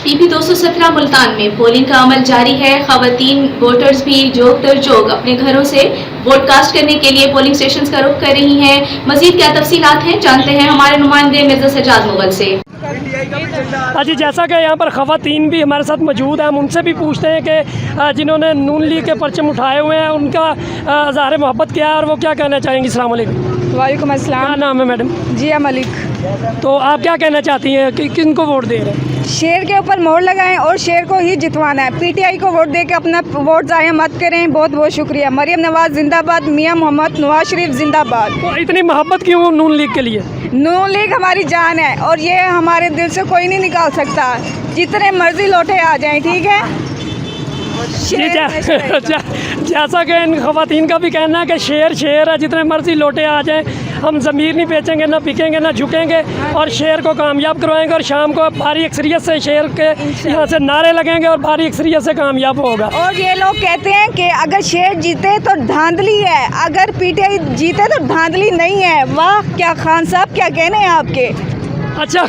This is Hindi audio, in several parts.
पीपी 217 मुल्तान में पोलिंग का अमल जारी है। खवातीन वोटर्स भी जोग तर जोग अपने घरों से वोट कास्ट करने के लिए पोलिंग स्टेशन का रुख कर रही हैं। मजीद क्या तफसीलात हैं जानते हैं हमारे नुमाइंदे मिर्जा सजाद मुगल से। जी, जैसा कि यहाँ पर खवातीन भी हमारे साथ मौजूद हैं, हम उनसे भी पूछते हैं कि जिन्होंने नून लीग के परचम उठाए हुए हैं उनका इज़हार मोहब्बत क्या है और वो क्या कहना चाहेंगे। अस्सलाम वालेकुम। वालेकुम अस्सलाम। क्या नाम है मैडम? जिया मलिक। तो आप क्या कहना चाहती हैं कि किन को वोट दे रहे हैं? शेर के ऊपर मोहर लगाएं और शेर को ही जितवाना है। पीटीआई को वोट दे के अपना वोट ज़ाया मत करें। बहुत बहुत शुक्रिया। मरियम नवाज जिंदाबाद, मियां मोहम्मद नवाज शरीफ जिंदाबाद। तो इतनी मोहब्बत क्यों नून लीग के लिए? नून लीग हमारी जान है और ये हमारे दिल से कोई नहीं निकाल सकता। जितने मर्जी लौटे आ जाएं, ठीक है। जी, जैसा कि इन खवातीन का भी कहना है कि शेर शेर है, जितने मर्जी लोटे आ जाएं, हम ज़मीर नहीं बेचेंगे, ना बिकेंगे, ना झुकेंगे और शेर को कामयाब करवाएंगे। और शाम को भारी अक्सरियत से शेर के यहाँ से नारे लगेंगे और भारी अक्सरियत से कामयाब होगा। और ये लोग कहते हैं कि अगर शेर जीते तो धांधली है, अगर पीटीआई जीते तो धांधली नहीं है। वाह, क्या खान साहब, क्या कहने हैं आपके। अच्छा,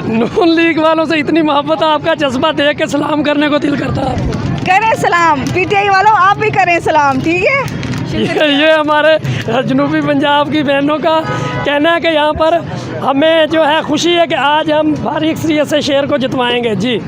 नून लीग वालों से इतनी मोहब्बत, आपका जज्बा देख के सलाम करने को दिल करता है। करें सलाम पीटीआई वालों, आप भी करें सलाम, ठीक है। ये हमारे जनूबी पंजाब की बहनों का कहना है कि यहाँ पर हमें जो है खुशी है कि आज हम भारी अक्सरियत से शेर को जितवाएंगे। जी।